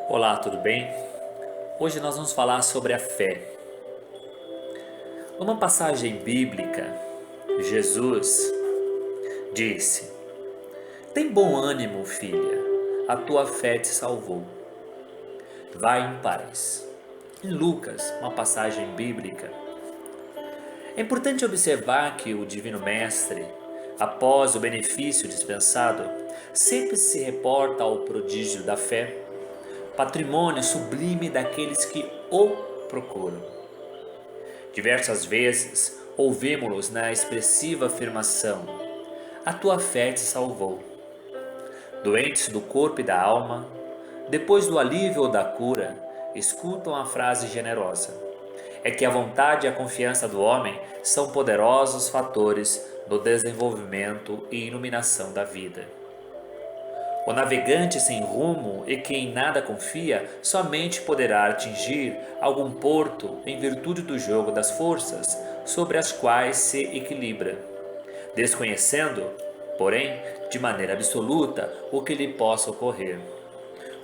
Olá, tudo bem? Hoje nós vamos falar sobre a fé. Numa passagem bíblica, Jesus disse: Tem bom ânimo, filha, a tua fé te salvou. Vai em paz. Em Lucas, uma passagem bíblica, é importante observar que o Divino Mestre, após o benefício dispensado, sempre se reporta ao prodígio da fé, patrimônio sublime daqueles que o procuram. Diversas vezes ouvimos-los na expressiva afirmação: A tua fé te salvou. Doentes do corpo e da alma, depois do alívio ou da cura, escutam a frase generosa: É que a vontade e a confiança do homem são poderosos fatores no desenvolvimento e iluminação da vida. O navegante sem rumo e que em nada confia somente poderá atingir algum porto em virtude do jogo das forças sobre as quais se equilibra, desconhecendo, porém, de maneira absoluta o que lhe possa ocorrer.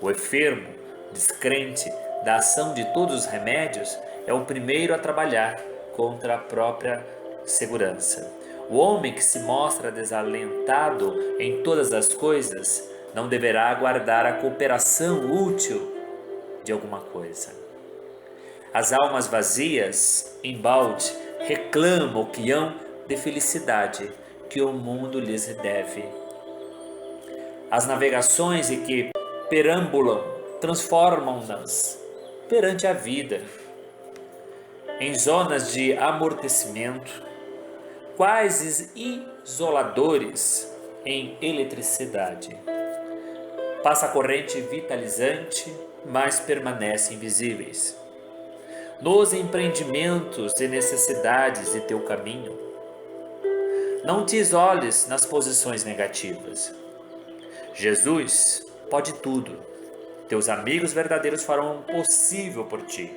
O enfermo, descrente da ação de todos os remédios, é o primeiro a trabalhar contra a própria segurança. O homem que se mostra desalentado em todas as coisas não deverá aguardar a cooperação útil de alguma coisa. As almas vazias, embalde, reclamam o quião de felicidade que o mundo lhes deve. As navegações e que perambulam transformam-nas perante a vida em zonas de amortecimento, quais isoladores em eletricidade. Passa a corrente vitalizante, mas permanecem invisíveis. Nos empreendimentos e necessidades de teu caminho, não te isoles nas posições negativas. Jesus pode tudo. Teus amigos verdadeiros farão o possível por ti.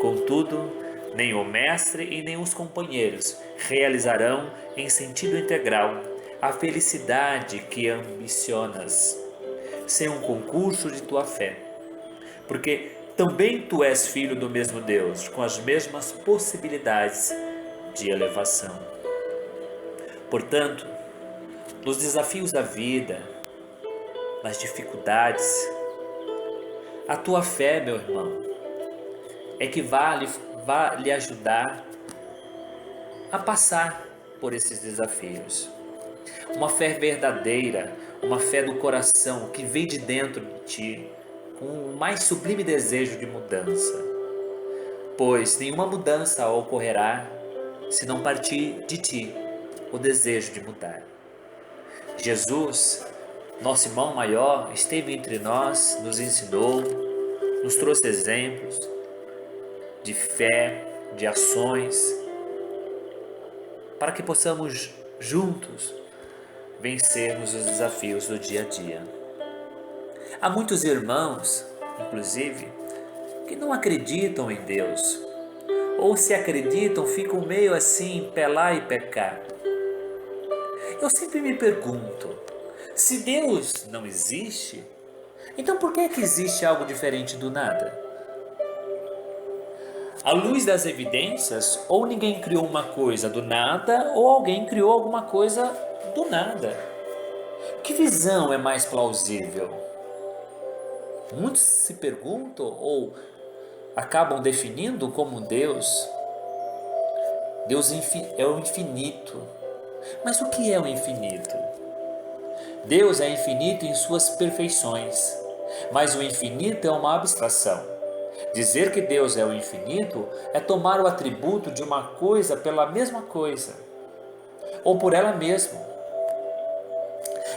Contudo, nem o mestre e nem os companheiros realizarão em sentido integral a felicidade que ambicionas, sem um concurso de tua fé. Porque também tu és filho do mesmo Deus, com as mesmas possibilidades de elevação. Portanto, nos desafios da vida, nas dificuldades, a tua fé, meu irmão, é que vai lhe ajudar a passar por esses desafios. Uma fé verdadeira, uma fé do coração que vem de dentro de ti, com o mais sublime desejo de mudança. Pois nenhuma mudança ocorrerá se não partir de ti o desejo de mudar. Jesus, nosso irmão maior, esteve entre nós, nos ensinou, nos trouxe exemplos de fé, de ações, para que possamos juntos vencermos os desafios do dia a dia. Há muitos irmãos, inclusive, que não acreditam em Deus, ou se acreditam, ficam meio assim, pé lá e pé cá. Eu sempre me pergunto, se Deus não existe, então por que é que existe algo diferente do nada? À luz das evidências, ou ninguém criou uma coisa do nada, ou alguém criou alguma coisa do nada. Que visão é mais plausível? Muitos se perguntam ou acabam definindo como Deus. Deus é o infinito. Mas o que é o infinito? Deus é infinito em suas perfeições, mas o infinito é uma abstração. Dizer que Deus é o infinito é tomar o atributo de uma coisa pela mesma coisa, ou por ela mesma.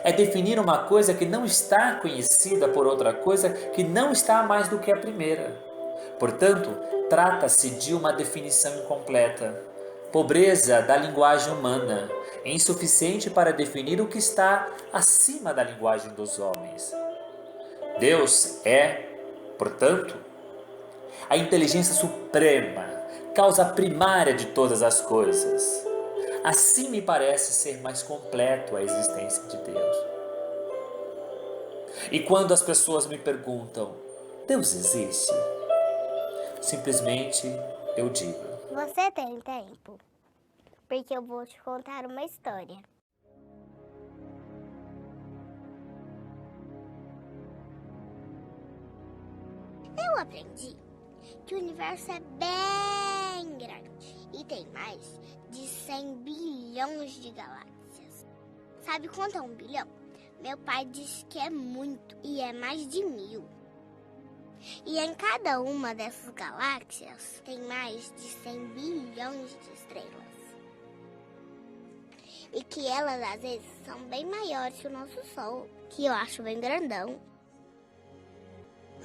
É definir uma coisa que não está conhecida por outra coisa que não está mais do que a primeira. Portanto, trata-se de uma definição incompleta, pobreza da linguagem humana, insuficiente para definir o que está acima da linguagem dos homens. Deus é, portanto, a inteligência suprema, causa primária de todas as coisas. Assim me parece ser mais completo a existência de Deus. E quando as pessoas me perguntam, Deus existe? Simplesmente eu digo: Você tem tempo? Porque eu vou te contar uma história. Eu aprendi que o universo é bem grande e tem mais de 100 bilhões de galáxias. Sabe quanto é 1 bilhão? Meu pai disse que é muito e é mais de 1000. E em cada uma dessas galáxias tem mais de 100 bilhões de estrelas. E que elas às vezes são bem maiores que o nosso Sol, que eu acho bem grandão.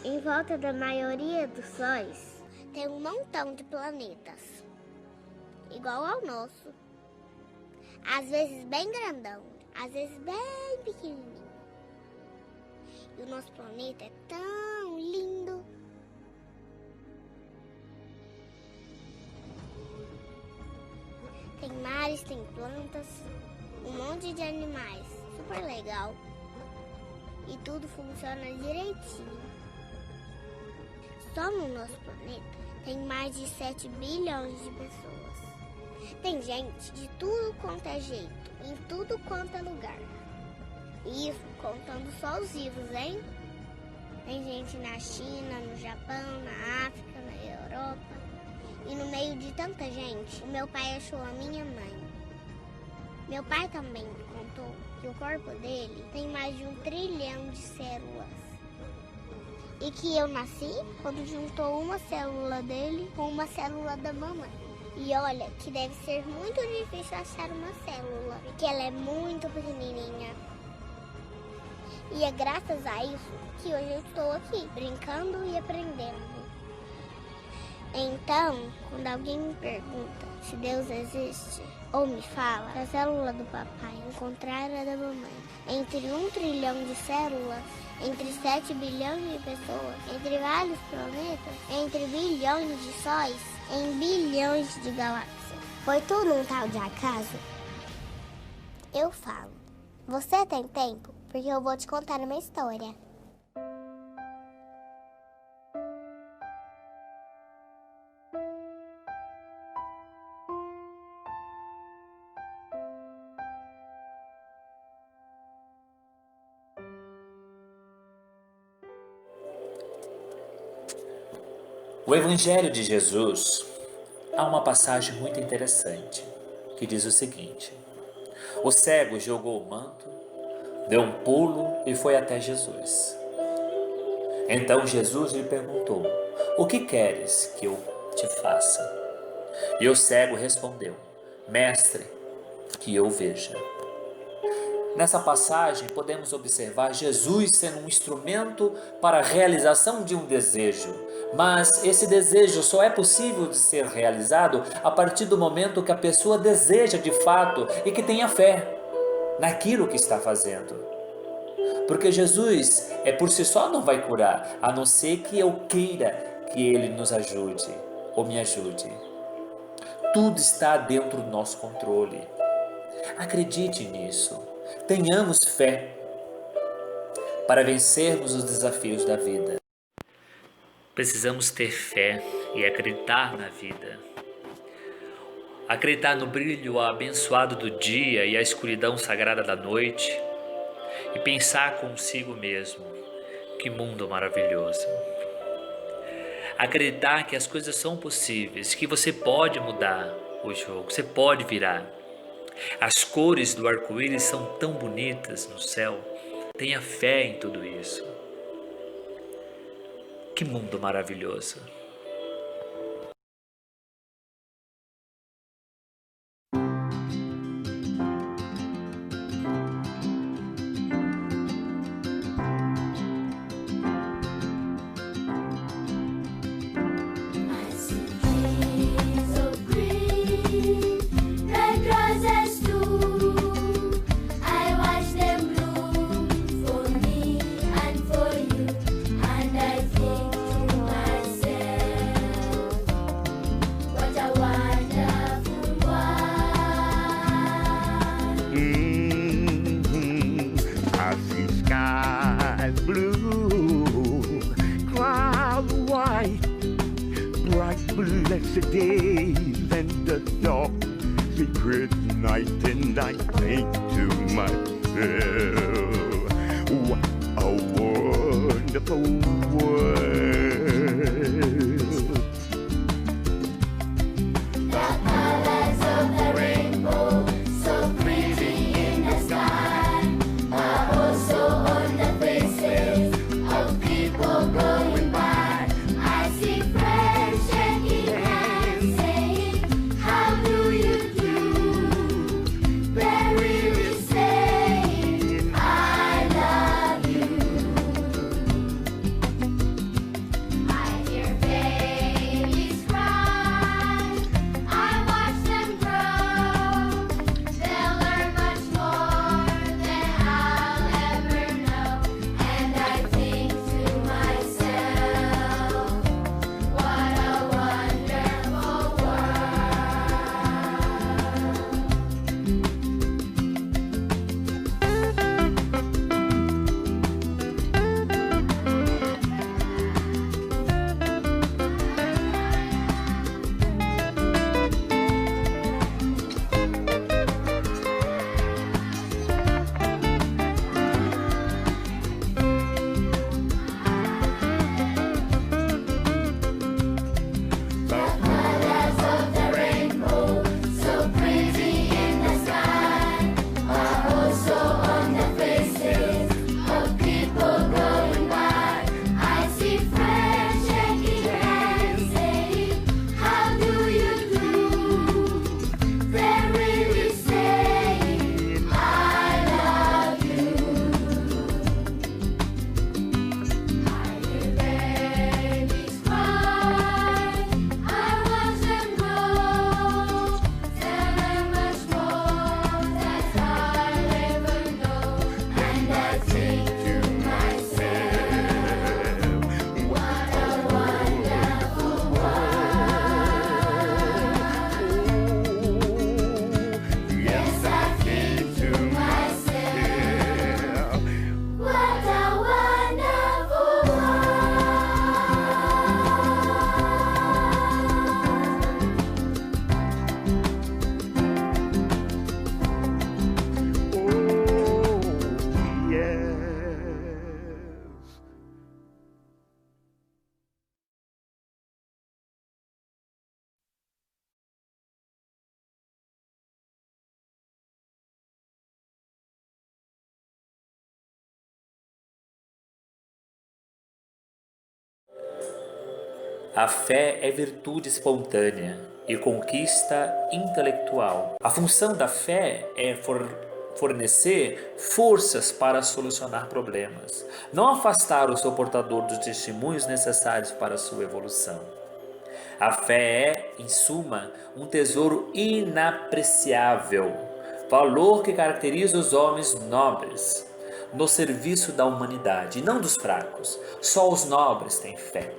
Em volta da maioria dos sóis tem um montão de planetas, igual ao nosso. Às vezes bem grandão, às vezes bem pequenininho. E o nosso planeta é tão lindo. Tem mares, tem plantas, um monte de animais, super legal. E tudo funciona direitinho. Só no nosso planeta tem mais de 7 bilhões de pessoas. Tem gente de tudo quanto é jeito, em tudo quanto é lugar. Isso contando só os vivos, hein? Tem gente na China, no Japão, na África, na Europa. E no meio de tanta gente, o meu pai achou a minha mãe. Meu pai também contou que o corpo dele tem mais de 1 trilhão de células. E que eu nasci quando juntou uma célula dele com uma célula da mamãe. E olha que deve ser muito difícil achar uma célula, porque ela é muito pequenininha. E é graças a isso que hoje eu estou aqui, brincando e aprendendo. Então, quando alguém me pergunta se Deus existe, ou me fala que a célula do papai é o contrário da mamãe, entre 1 trilhão de células, entre 7 bilhões de pessoas, entre vários planetas, entre bilhões de sóis, em bilhões de galáxias. Foi tudo um tal de acaso? Eu falo, você tem tempo? Porque eu vou te contar uma história. O Evangelho de Jesus há uma passagem muito interessante que diz o seguinte: o cego jogou o manto, deu um pulo e foi até Jesus. Então Jesus lhe perguntou: o que queres que eu te faça? E o cego respondeu: mestre, que eu veja. Nessa passagem podemos observar Jesus sendo um instrumento para a realização de um desejo, mas esse desejo só é possível de ser realizado a partir do momento que a pessoa deseja de fato e que tenha fé naquilo que está fazendo. Porque Jesus por si só não vai curar, a não ser que eu queira que Ele nos ajude ou me ajude. Tudo está dentro do nosso controle. Acredite nisso. Tenhamos fé para vencermos os desafios da vida. Precisamos ter fé e acreditar na vida. Acreditar no brilho abençoado do dia e a escuridão sagrada da noite. E pensar consigo mesmo: que mundo maravilhoso. Acreditar que as coisas são possíveis, que você pode mudar o jogo, você pode virar. As cores do arco-íris são tão bonitas no céu. Tenha fé em tudo isso. Que mundo maravilhoso. For me and for you, and I think to myself. blessed days and the dark secret night, and I think to myself, what a wonderful world. The colors of the rainbow, so pretty in the sky, are also on the faces of people going by. I see friends shaking hands, saying, how do you do? They're really saying, I love you. I hear babies cry, I watch them grow. They'll learn much more than I'll ever know. And I think to myself, what a wonderful colors of the rainbow, so pretty in the sky, are also on the faces of people going by. I see friends shaking hands, saying, how do you do? They're really saying, I love you. I hear babies cry, I watch them grow. They'll learn much more than I'll ever know. And I think to myself, what a wonderful world. Yes, I think to myself, what a wonderful world. Oh, yes. A fé é virtude espontânea e conquista intelectual. A função da fé é fornecer forças para solucionar problemas, não afastar o seu portador dos testemunhos necessários para a sua evolução. A fé é, em suma, um tesouro inapreciável, valor que caracteriza os homens nobres no serviço da humanidade e não dos fracos. Só os nobres têm fé.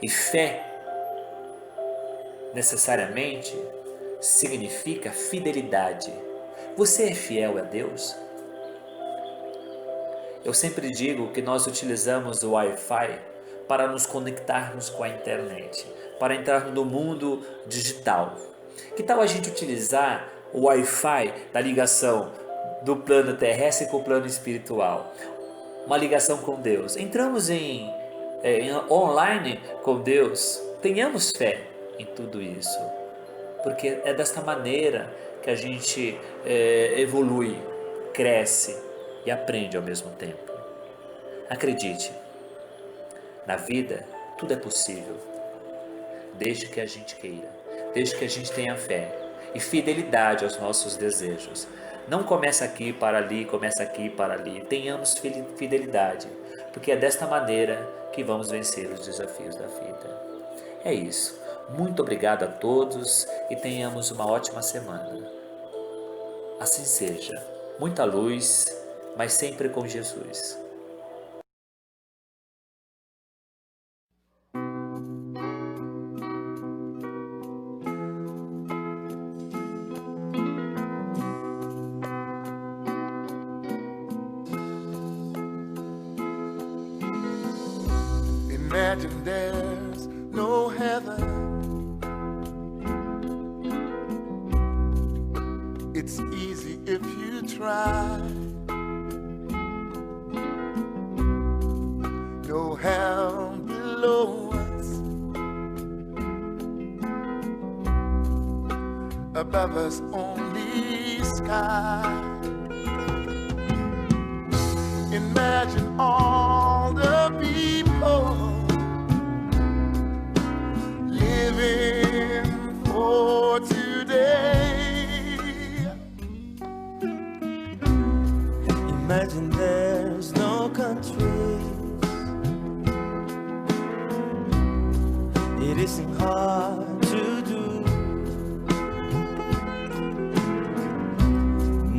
E fé, necessariamente, significa fidelidade. Você é fiel a Deus? Eu sempre digo que nós utilizamos o Wi-Fi para nos conectarmos com a internet, para entrar no mundo digital. Que tal a gente utilizar o Wi-Fi da ligação do plano terrestre com o plano espiritual? Uma ligação com Deus. Entramos em online com Deus. Tenhamos fé em tudo isso, porque é desta maneira que a gente evolui, cresce e aprende ao mesmo tempo. Acredite, na vida tudo é possível, desde que a gente queira, desde que a gente tenha fé e fidelidade aos nossos desejos. Não começa aqui para ali, começa aqui para ali. Tenhamos fidelidade, porque é desta maneira que vamos vencer os desafios da vida. É isso. Muito obrigado a todos e tenhamos uma ótima semana. Assim seja. Muita luz, mas sempre com Jesus. Imagine there's no heaven. It's easy if you try. No hell below us, above us only sky. Imagine all the people living for today. Imagine there's no countries. It isn't hard to do.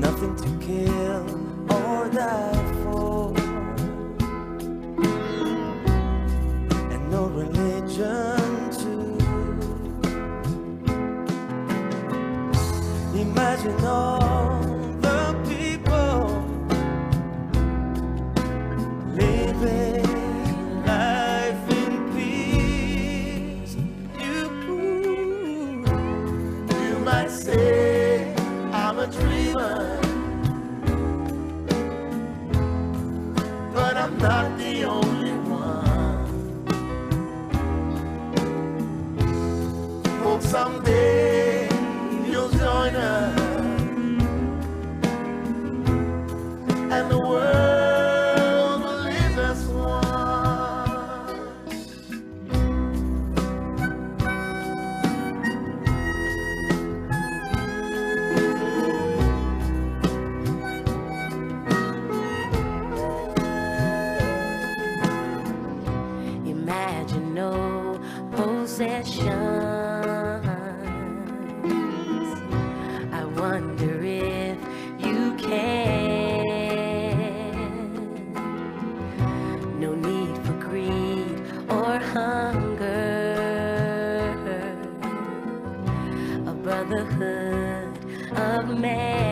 Nothing to kill or die for, and no religion too. Imagine all the people living life in peace. You might say I'm a dreamer, but I'm not the only one. Hope someday you'll join us, and the world will live as one. Imagine no possessions. I wonder if you can. No need for greed or hunger. A brotherhood of man.